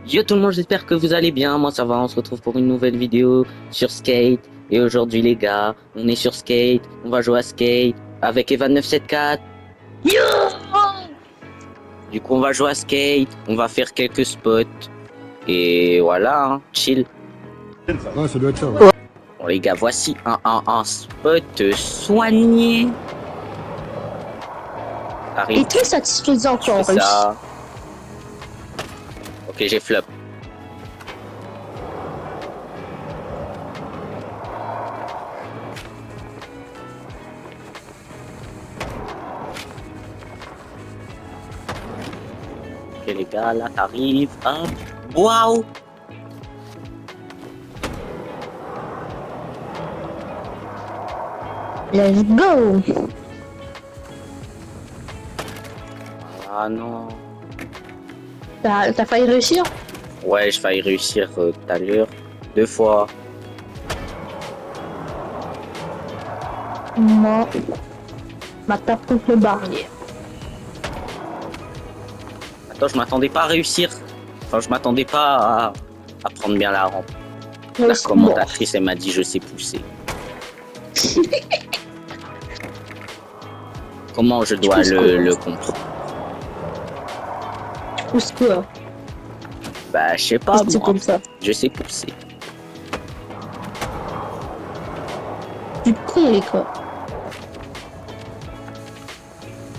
Yo tout le monde, j'espère que vous allez bien. Moi ça va, on se retrouve pour une nouvelle vidéo sur Skate. Et aujourd'hui les gars, on est sur Skate, on va jouer à Skate avec Evan 974. Yo! Du coup on va jouer à Skate, on va faire quelques spots. Et voilà, hein, chill. Ouais, ça doit être ça. Ouais. Bon les gars, voici un spot soigné. Et Arrive, très satisfaisant je quand on fais réussit. ça. Ok, j'ai flop. Ok les gars, là t'arrives, hop. Waouh! Let's go! Ah non. T'as failli réussir? Ouais, je failli réussir tout à l'heure. 2 fois. Moi, ma tape contre le barrière. Attends, je m'attendais pas à réussir. Enfin, je m'attendais pas à prendre bien la rampe. La commentatrice, elle m'a dit je sais pousser. Comment je dois le comprendre? Tu pousses quoi? Bah, je sais pas, C'est moi. comme ça. Je sais pousser. Tu te con, les quoi.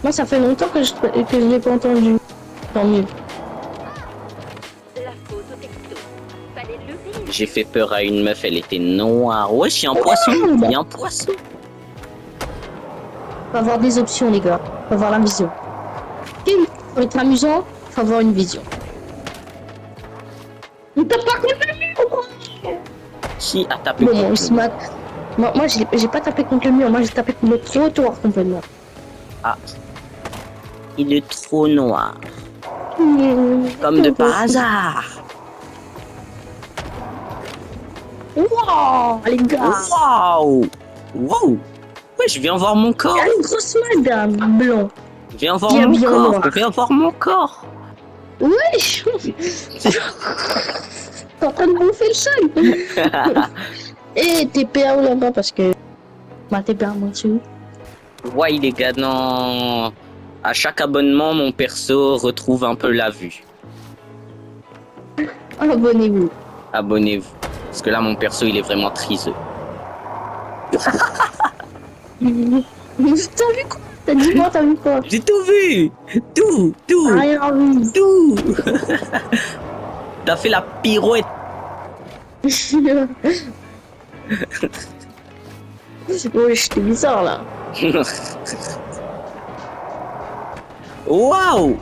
Moi, ça fait longtemps que je l'ai pas entendu. Tant mieux. La photo texto. Fallait lever. J'ai fait peur à une meuf, elle était noire. Ouais, il y a un poisson. Il y a un poisson. Faut avoir des options, les gars. Faut avoir la vision. Pour être amusant, faut avoir une vision. Mais t'as pas contre le mur! Qui a tapé Bon, contre mon le smart. Moi j'ai pas tapé contre le mur, moi j'ai tapé contre le trottoir complètement. Ah. Il est trop noir. Comme de par hasard. Wow, les gars! Waouh! Wow! Ouais, je viens voir mon corps. Il y a une grosse madame blanc. Viens voir Bien, mon bien corps. noir. Viens voir mon corps. Wesh! T'es en train de bouffer le sol! Et TPA ou là-bas parce que. Ma TPA moi dessus. Ouais, les gars, non. À chaque abonnement, mon perso retrouve un peu la vue. Abonnez-vous. Abonnez-vous. Parce que là, mon perso, il est vraiment triseux. T'as vu quoi? T'as dit quoi? T'as vu quoi? J'ai tout vu. Tout. Rien vu. Tout. T'as fait la pirouette. Ouais, j'étais bizarre là. Waouh.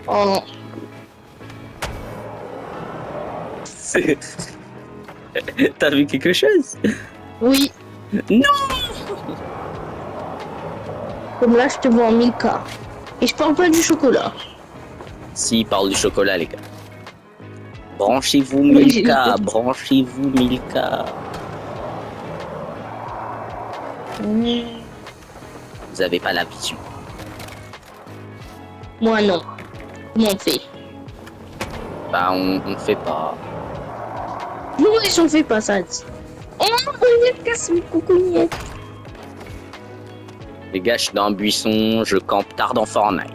Oh non. T'as vu quelque chose? Oui. Non. Comme là, je te vois en 1000K. Et je parle pas du chocolat. Si, il parle du chocolat, les gars. Branchez-vous Oui, j'ai 1000K. Branchez-vous 1000K. Vous avez pas la vision. Moi non. Comment on fait? Bah, on fait pas. Non, on fait pas ça. Oh, il casse mes coucougnettes. Les gars, je suis dans un buisson, je campe tard dans Fortnite.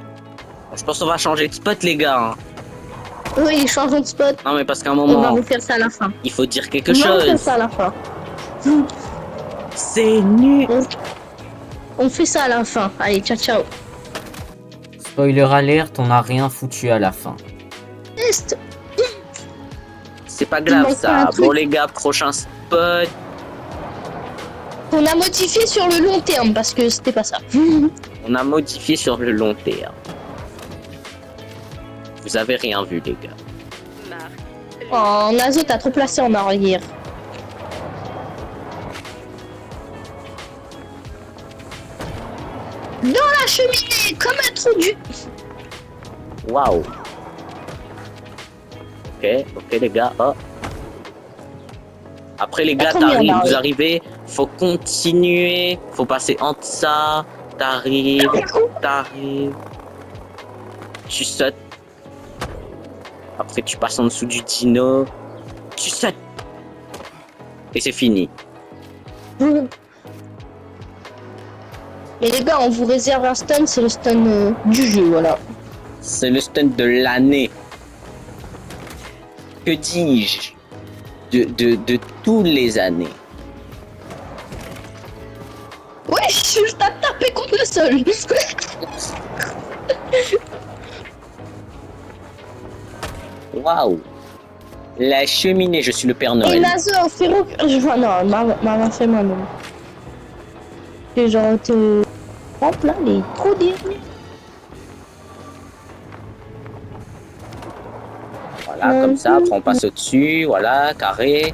Bon, je pense qu'on va changer de spot, les gars. Hein. Oui, changeons de spot. Non, mais parce qu'à un On va moment, vous faire ça à la fin. il faut dire quelque On va vous faire chose. ça à la fin. C'est nul. On fait ça à la fin. Allez, ciao, ciao. Spoiler alerte, on n'a rien foutu à la fin. Test. C'est pas grave, manque pas un ça. truc. Bon, les gars, prochain spot. On a modifié sur le long terme parce que c'était pas ça. On a modifié sur le long terme. Vous avez rien vu, les gars. Marc. Oh, Nazo, t'as trop placé en arrière. Dans la cheminée, comme un trou du... Waouh. Ok, les gars. Oh. Après, les gars, combien, t'arrives, Mario? vous arrivez, faut continuer, faut passer entre ça, t'arrives. tu sautes. Après, tu passes en dessous du dino. Tu sautes. Et c'est fini. Mais les gars, on vous réserve un stun, c'est le stun du jeu, voilà. C'est le stunt de l'année. Que dis-je? De tous les années. Ouais, je t'ai tapé contre le sol. Waouh. La cheminée, je suis le Père Et Noël. Nazo, Féro... Non, m'a fait moi-même. Et genre, t'es... Hop là, il est trop dernier. Voilà, comme ça, après on passe au-dessus, voilà, carré.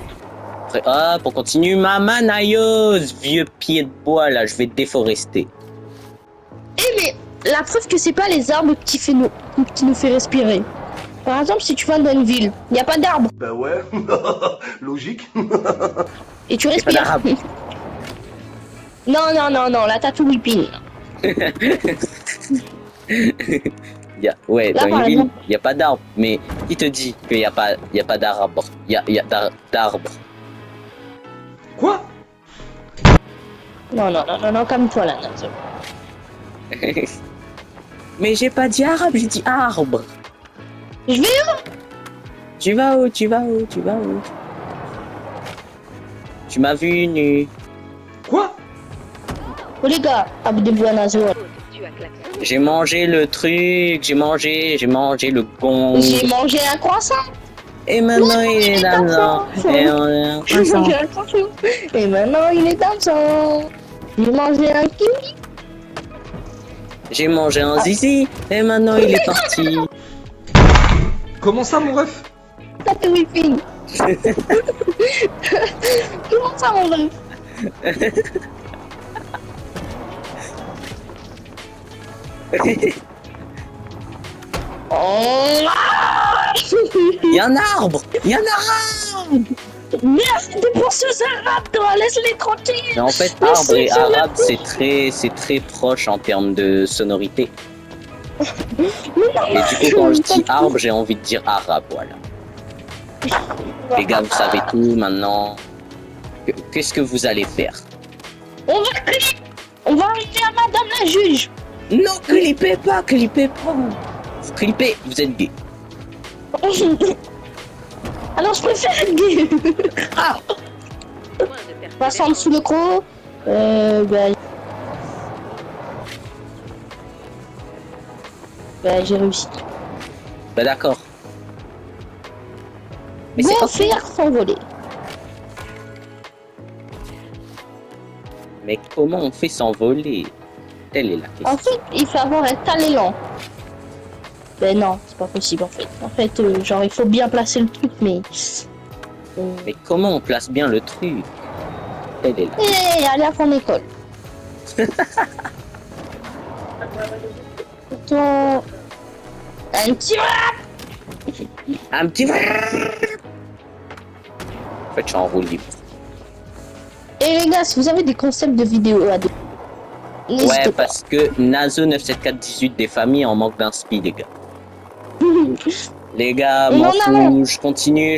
Après, hop, on continue. Maman Naïos, vieux pied de bois, là, je vais te déforester. Eh mais, la preuve que c'est pas les arbres qui nous fait respirer. Par exemple, si tu vas dans une ville, il n'y a pas d'arbres. Bah ouais, logique. Et tu pas respires. d'arabe. Non, la tatou whipping. Ouais, Là, dans par une ville, exemple. il n'y a pas d'arbre. Mais qui te dit qu'il n'y a pas d'arbre? Il y a d'arbres. Quoi? Non, calme-toi là, Nazo. Mais j'ai pas dit arabe, j'ai dit arbre. Je vais où? Tu vas où? Tu m'as vu nu. Quoi? Oh les gars, abonnez-vous à Nazo. Tu as klaxonné. J'ai mangé le truc, j'ai mangé le gong. J'ai mangé un croissant. Et maintenant il est là-dedans. Et on est un J'ai croissant. mangé un croissant. Et maintenant il est dans le sang. J'ai mangé un kiwi. J'ai mangé un zizi. Et maintenant il est parti. Comment ça, mon ref? Tatou whipping. Comment ça, mon ref? Oh. Il y a un arbre. Merci pour ce arabe, toi, laisse-les tranquilles. Mais en fait, Mais arbre et c'est arabe, c'est très proche en termes de sonorité. Mais non, Et du coup, quand je dis arbre, j'ai envie de dire arabe, voilà. Les gars, vous savez tout maintenant. Qu'est-ce que vous allez faire? on va arriver à madame la juge. Non, clippez pas. Vous clippez, vous êtes gay. Alors je préfère être gay. Ah, Moins de persévérance. Passant sous le croc, j'ai réussi. bah d'accord. Mais Bon, c'est faire s'envoler. Mais comment on fait s'envoler? Telle est la En question. fait, il faut avoir un talent. Ben non, c'est pas possible en fait. En fait, genre il faut bien placer le truc, mais... Mais comment on place bien le truc? Telle est la Hey, allez à ton école. Ton... Un petit... Un petit... En fait, je suis en roue libre. Et les gars, si vous avez des concepts de vidéos à donner, n'hésitez Ouais, pas. parce que Nazo 97418 des familles en manque d'inspi, les gars. Les gars, On m'en en a fous, je continue.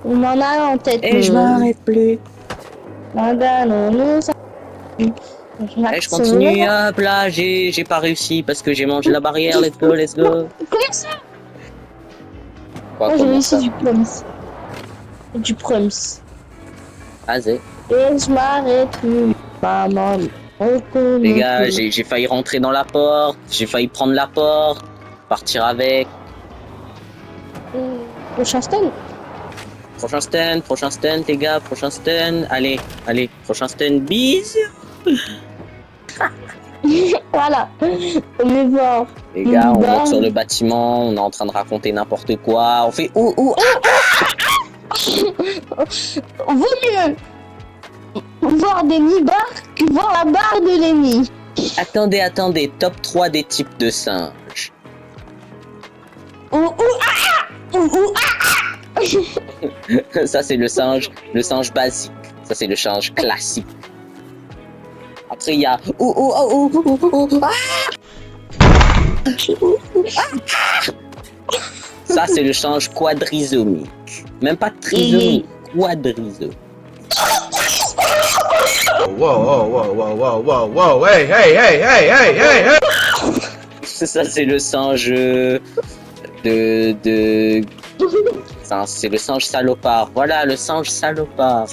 On en a en tête. Et je m'arrête plus. Et je continue, hop là, j'ai pas réussi parce que j'ai mangé la barrière, let's go. Comment ça? Quoi, Moi j'ai comment réussi ça? du proms. Du proms. Vas-y. Et je m'arrête plus. Maman. Les gars, j'ai failli rentrer dans la porte, j'ai failli prendre la porte, partir avec. Prochain stun. Prochain stun, les gars, prochain stun. Allez, prochain stun, bisous. Voilà. On est voir. Les gars, on Bah. monte sur le bâtiment, on est en train de raconter n'importe quoi. On fait Vaut mieux voir des nibards que voir la barre de l'ennemi. Attendez, top 3 des types de singes. Ça c'est le singe basique. Ça c'est le singe classique. Après, il y a... Ça, c'est le change quadrisomique. Même pas trisomique, quadrisomique. Wow, hey. Ça, c'est le singe Ça, c'est le singe salopard. Voilà, le singe salopard.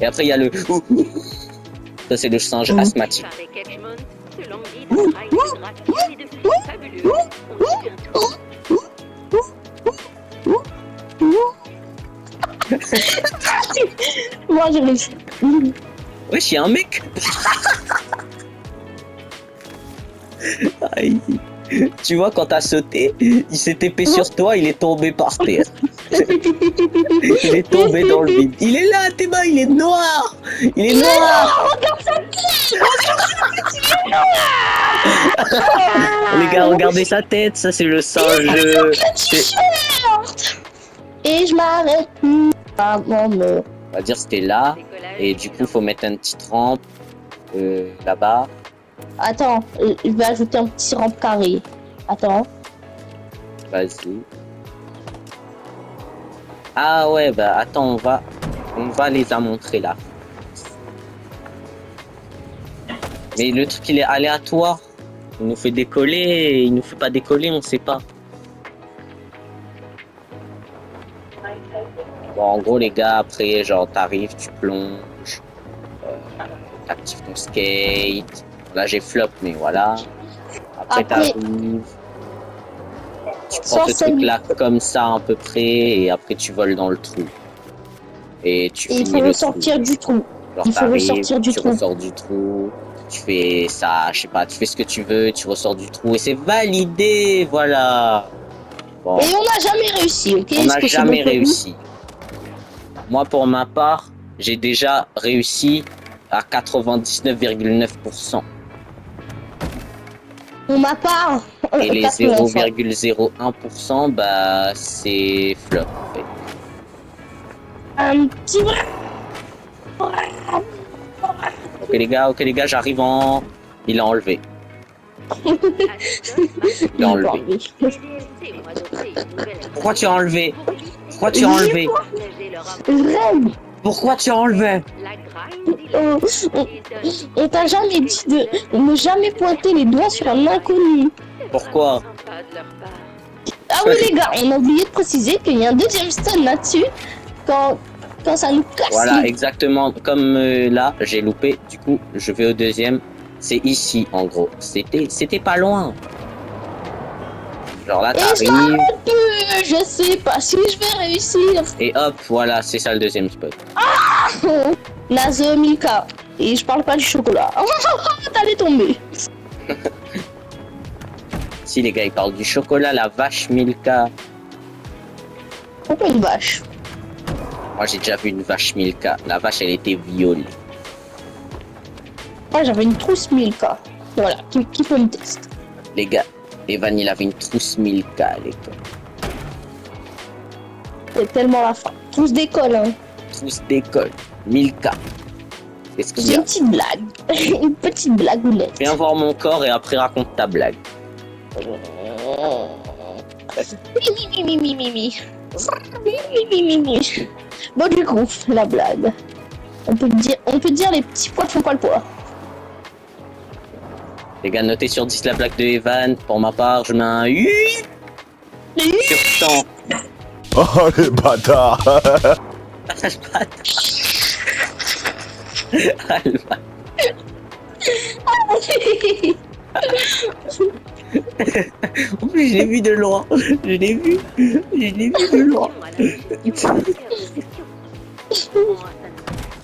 Et après, il y a le... Ça, c'est le singe asthmatique. Par les Catchmont, ce long guide sera été gratuit et de prix fabuleux. On y vient tous. Moi, j'ai réussi. Wesh, y'a un mec. Aïe. Tu vois, quand t'as sauté, il s'est épais sur toi, il est tombé par terre. Il est tombé dans le vide. Il est là, Théma, il est noir. Il est noir. Regarde sa tête. Les gars, regardez sa tête, ça c'est le singe. Et je m'arrête. Ah non, mais... On va dire c'était là. Décollage Et du coup, faut mettre une petite rampe là-bas. Attends, je vais ajouter un petit rampe carré. Attends. Vas-y. Ah ouais, bah attends, on va les a montrer là. Mais le truc il est aléatoire. Il nous fait décoller, il nous fait pas décoller, on sait pas. Bon, en gros les gars, après genre t'arrives, tu plonges, t'actives ton skate. Là j'ai flop, mais voilà. Après Après- t'arrives. Tu prends ce truc là comme ça à peu près et après tu voles dans le trou. Et tu Et il finis faut le ressortir trou. du trou. Genre il faut t'arrives, ressortir du tu trou. ressors du trou, tu fais ça, je sais pas, tu fais ce que tu veux, tu ressors du trou et c'est validé, voilà. Bon, Et on n'a jamais réussi, ok? on Est-ce n'a que c'est jamais bon pour vous? réussi. Moi pour ma part, j'ai déjà réussi à 99,9%. Pour ma part, Et les 80 fois. 0,01%, bah c'est flop en fait. Un petit bras. Ok les gars, j'arrive en... Il a enlevé. Il a enlevé. Pourquoi tu as enlevé? Pourquoi tu as enlevé? Rêve. Pourquoi tu as enlevé? On t'a jamais dit de ne jamais pointer les doigts sur un inconnu. Pourquoi? Ah oui les gars, on a oublié de préciser qu'il y a un deuxième stun là-dessus quand ça nous casse Voilà, les... exactement comme là, j'ai loupé. Du coup, je vais au deuxième. C'est ici, en gros. C'était pas loin. Genre là, Et je t'arrives m'arrête plus, je sais pas si je vais réussir. et hop, voilà, c'est ça le deuxième spot. Nazo Milka. Et je parle pas du chocolat. T'allais tomber. Si les gars, ils parlent du chocolat, la vache Milka. Pourquoi une vache? Moi, j'ai déjà vu une vache Milka. La vache, elle était violée. Moi j'avais une trousse Milka. Voilà, qui fait une test. Les gars, Evan, il avait une trousse Milka, les gars. C'est tellement la fin. Trousse d'école, hein. Trousse d'école, Milka. Qu'est-ce qu'il y J'ai a? une petite blague. Une petite blagounette. Viens voir mon corps et après raconte ta blague. Mimi. Bon du coup, la blague. On peut dire les petits pois font pas le poids. Les gars, notez sur 10 la blague de Evan. Pour ma part, je mets un 8 sur 100. Oh les bâtards. En plus, je l'ai vu de loin. Je l'ai vu de loin.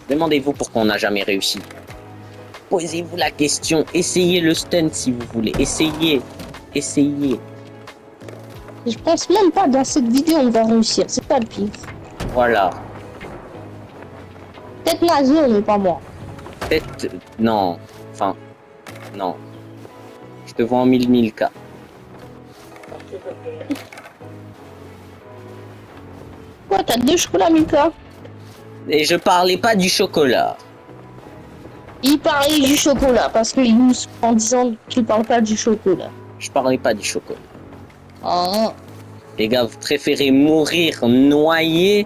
Demandez-vous pourquoi on n'a jamais réussi. Posez-vous la question. Essayez le stun si vous voulez. Essayez. Je pense même pas dans cette vidéo on va réussir. C'est pas le pire. Voilà. Peut-être Nazo, mais pas moi. Peut-être... Non. Enfin... Non. Je te vois en 1000 cas. Ouais, t'as 2 chocolats Milka. Et je parlais pas du chocolat. Il parlait du chocolat parce qu'il nous en disant qu'il parle pas du chocolat. Je parlais pas du chocolat. Ah. Les gars, vous préférez mourir noyé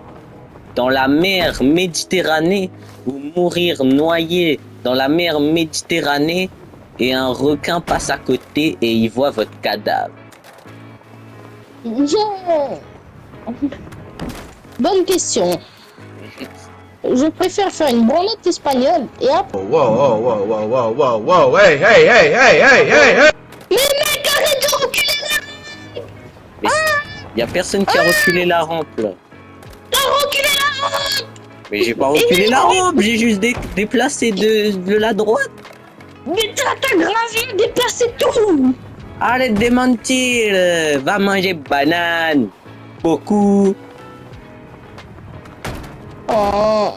dans la mer Méditerranée ou mourir noyé dans la mer Méditerranée et un requin passe à côté et il voit votre cadavre? Yeah. Bonne question. Je préfère faire une branlette espagnole et après. Whoa, whoa, whoa, whoa, whoa, whoa, whoa, hey, hey, hey, hey, hey, hey, hey! Mais mec, arrête de reculer là! Mais y a personne qui a reculé la rampe là. T'as reculé là! Mais j'ai pas reculé la rampe, j'ai juste déplacé de la droite. Mais t'as gravé, déplacé tout! Arrête de mentir, va manger banane. Beaucoup. Oh.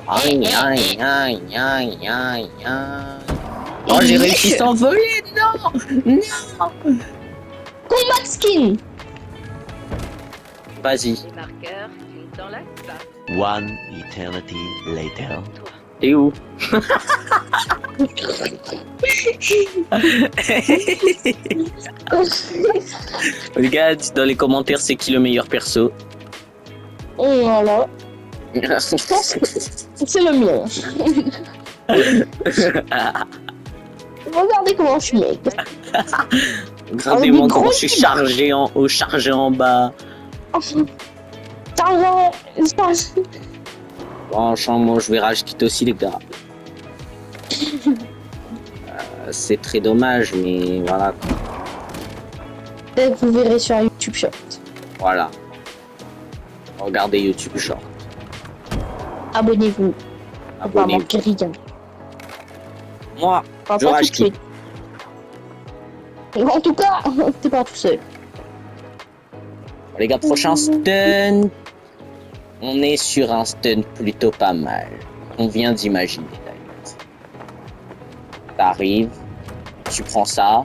Aïe, aïe, aïe, aïe, aïe, aïe. Oh, j'ai réussi à s'envoler, non! Non! Combat skin! Vas-y, Les marqueurs finissent dans la passe. One eternity later. Toi. t'es où? Regarde dans les commentaires c'est qui le meilleur perso. Voilà, c'est le mien. Regardez comment je suis mec. Regardez-moi des comment gros je suis kebabs. chargé en haut, chargé en bas. Franchement, moi je vais rage quitter aussi les gars. C'est très dommage, mais voilà. Vous verrez sur YouTube Short. Voilà. Regardez YouTube Short. Abonnez-vous. On va Abonnez-vous. manquer rien. Moi, Enfin, je pas rage tout de suite. En tout cas, t'es pas tout seul. les gars, prochain stun. On est sur un stun plutôt pas mal. On vient d'imaginer d'ailleurs. T'arrives, tu prends ça.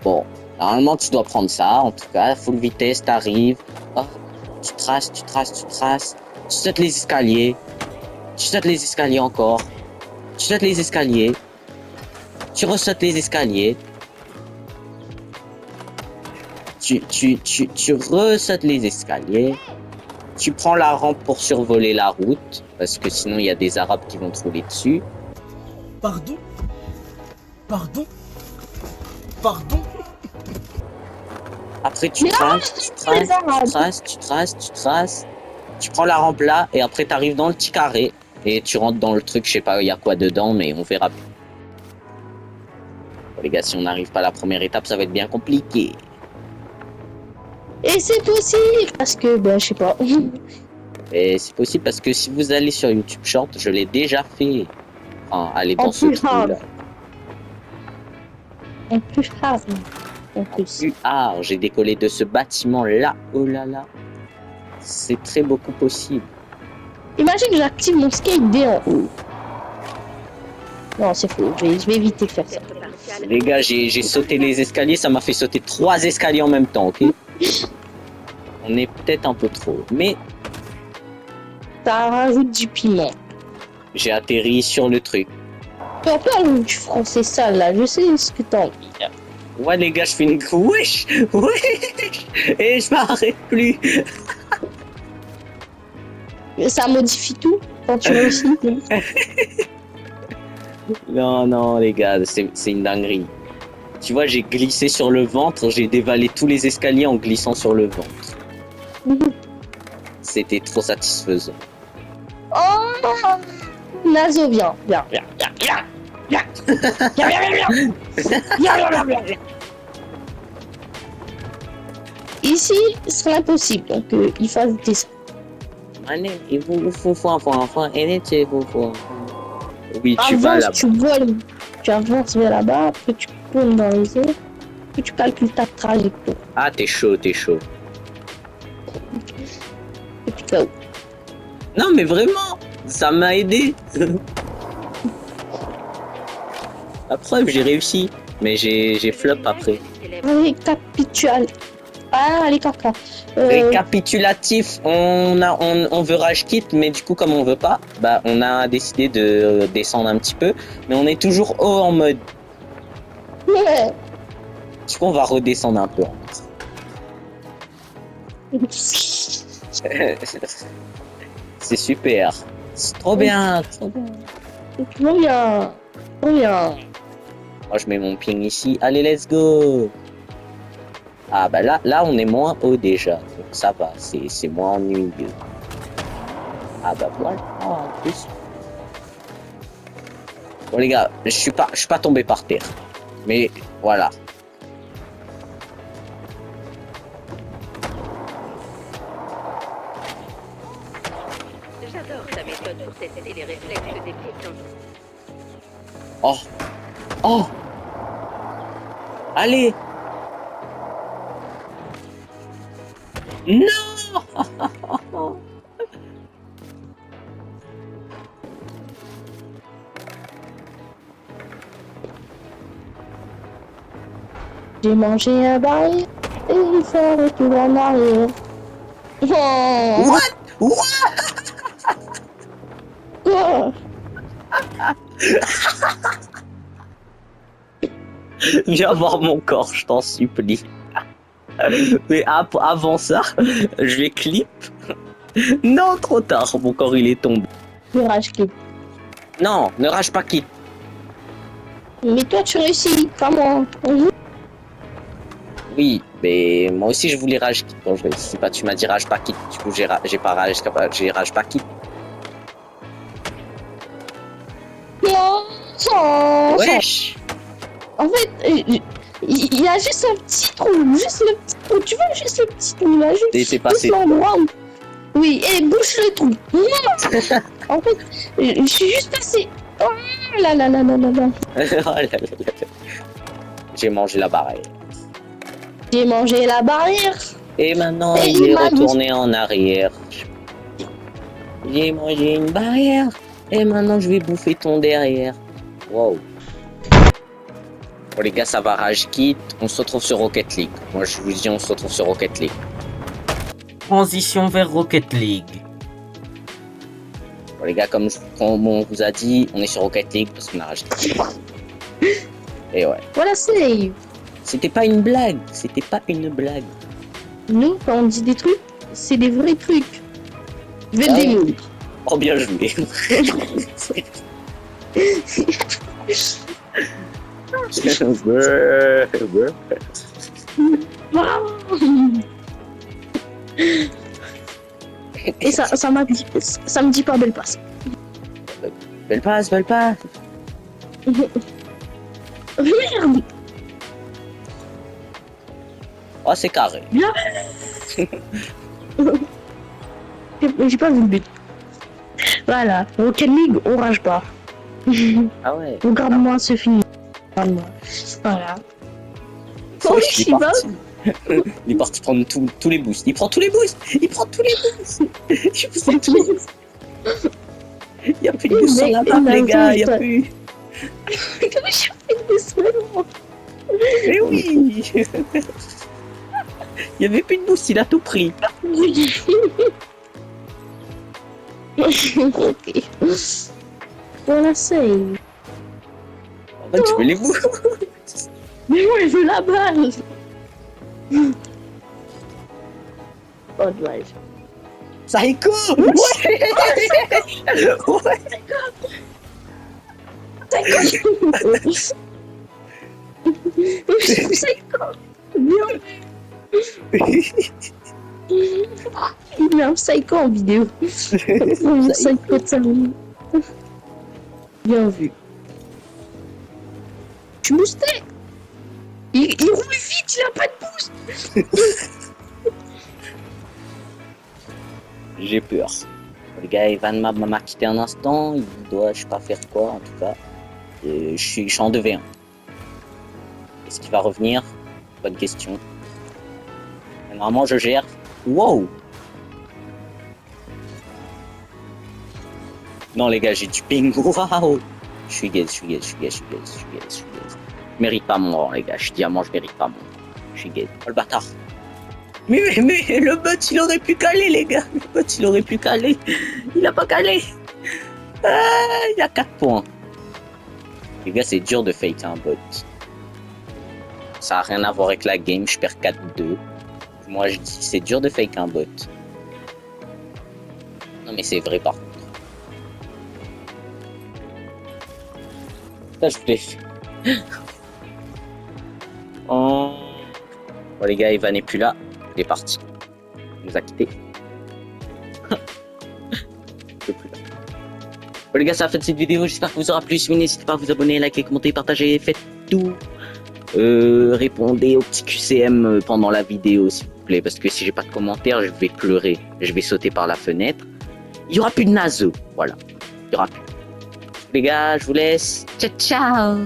Bon, normalement tu dois prendre ça. En tout cas, full vitesse, t'arrives. Oh, tu traces. Tu sautes les escaliers. Tu sautes les escaliers encore. Tu sautes les escaliers. Tu ressautes les escaliers. Tu ressautes les escaliers. Tu prends la rampe pour survoler la route. Parce que sinon il y a des Arabes qui vont te rouler dessus. Pardon? Pardon? Pardon? Après tu Mais traces. Tu prends la rampe là et après t'arrives dans le petit carré. Et tu rentres dans le truc, je sais pas il y a quoi dedans, mais on verra bien. Bon, les gars, si on n'arrive pas à la première étape, ça va être bien compliqué. Et c'est aussi parce que, ben, je sais pas. Et c'est possible parce que si vous allez sur YouTube Short, je l'ai déjà fait. Enfin, allez dans En ce plus trou hard. là. En plus hard. En plus. J'ai décollé de ce bâtiment là. Oh là là. C'est très beaucoup possible. Imagine que j'active mon skate dès en haut. Non, c'est faux. Je vais éviter de faire ça. Être partial. Les gars, j'ai sauté les escaliers, ça m'a fait sauter 3 escaliers en même temps, ok? On est peut-être un peu trop, mais Ça rajoute du piment. j'ai atterri sur le truc. Tu vas pas du français sale là. Je sais ce que t'as envie là. Ouais les gars, je fais une wesh, et je m'arrête plus. Mais ça modifie tout quand tu réussis. Non les gars, c'est une dinguerie. Tu vois, j'ai glissé sur le ventre, j'ai dévalé tous les escaliers en glissant sur le ventre. C'était trop satisfaisant. Oh, Nazo, viens. Viens. Ici, ce serait impossible, donc il faut ajouter ça. Il faut. Oui, tu vas Avance, là-bas. tu voles, tu avances vers là-bas, après tu tournes dans les airs, puis tu calcules ta trajectoire. Ah, t'es chaud. Et puis KO. Non, mais vraiment, ça m'a aidé. La preuve, j'ai réussi. Mais j'ai flop après. Allez, capitule. Ah, les caca. Récapitulatif, on veut rage quit, mais du coup, comme on veut pas, bah, on a décidé de descendre un petit peu, mais on est toujours haut en mode. Ouais. Du coup, on va redescendre un peu. C'est super. C'est trop bien, trop bien. Trop bien. Trop bien. Moi, je mets mon ping ici. Allez, let's go. Ah, bah là, on est moins haut déjà. Donc ça va, c'est moins ennuyeux. Ah, bah voilà. Ah, en plus. Bon, les gars, je suis pas tombé par terre. Mais voilà. J'adore ta méthode pour tester les réflexes des piétons. Oh. Oh. Allez. Non. J'ai mangé un baril et il fait retour en arrière. Oh. What? What? Oh. Viens voir mon corps, je t'en supplie. Mais avant ça, je vais clip. Non, trop tard, mon corps il est tombé. Le rage clip. Non, ne rage pas quitte. Mais toi, tu réussis. Comment? Oui, mais moi aussi je voulais rage quitte quand je réussis pas. Tu m'as dit rage pas quitte, du coup j'ai pas rage, j'ai rage pas quitte. Non. Oh. Wesh. En fait, il y a juste un petit trou. Juste le petit trou. Tu vois, juste le petit trou là. Juste T'es passé. l'endroit où... Oui, et bouche le trou. Non. En fait, je suis juste passé. Oh là là là là là là. Oh là là là. J'ai mangé la barrière. J'ai mangé la barrière. Et maintenant Et il il est m'a retourné en arrière. J'ai mangé une barrière. Et maintenant je vais bouffer ton derrière. Wow. Bon les gars, ça va rage quitte. On se retrouve sur Rocket League. Moi je vous dis on se retrouve sur Rocket League. Transition vers Rocket League. Bon les gars, comme on vous a dit, on est sur Rocket League parce qu'on a rage quitte. Et ouais. Voilà, save. C'était pas une blague. C'était pas une blague. Nous, quand on dit des trucs, c'est des vrais trucs. Je vais Ah te ouais. démontrer. Oh bien joué. Ouais. Et ça me dit pas belle passe. Belle passe, belle passe. Merde. Oh c'est carré. J'ai pas vu le but. Voilà, Rocket League, on rage pas. Ah ouais. Regarde-moi, c'est fini. Regarde-moi. Voilà. Oh, Oh, il je est sais pas. parti. Il est parti prendre tous les boosts. Il prend tous les boosts. Il prend tous les boosts. Il prend tous les boosts. Il y a plus de boosts sur la map, les gars. Il y a plus. Comment je fais des semaines? Mais oui. Il y avait plus de boost. Il a tout pris. Ok. Voilà, save. Bah, tu veux les boosts. Mais moi, je veux la balle. Oh, dommage. Psycho. Ouais. Ouais. Psycho. Bien. Il met un psycho en vidéo. Un psycho de sa vie. Bien vu. Je suis boosté. Il roule vite, il a pas de boost. J'ai peur. Le gars, Evan m'a quitté un instant. Il doit, je sais pas faire quoi, en tout cas. Je suis en 2v1. Est-ce qu'il va revenir? Bonne question. Normalement, je gère. Wow! Non, les gars, j'ai du ping. Waouh! Je suis gaze. Je mérite pas mon rang, les gars. Je suis diamant, je mérite pas mon rang. Je suis gaze. Oh, le bâtard! Mais le bot, il aurait pu caler, les gars. Le bot, il aurait pu caler. Il a pas calé. Ah, il a 4 points. Les gars, c'est dur de fake un bot. Ça n'a rien à voir avec la game. Je perds 4-2. Moi, je dis, c'est dur de fake un bot. Non, mais c'est vrai, par contre. Ça, je l'ai. Oh. Bon, les gars, Evan n'est plus là. Il est parti. Il nous a quittés. Il est plus là. Bon, les gars, ça a fait cette vidéo. J'espère que vous aura plu. N'hésitez pas à vous abonner, liker, commenter, partager. Faites tout. Répondez au petit QCM pendant la vidéo, s'il vous plaît. Parce que si j'ai pas de commentaires, je vais pleurer. Je vais sauter par la fenêtre. Il y aura plus de nazo. Voilà. Il y aura plus. Les gars, je vous laisse. Ciao, ciao.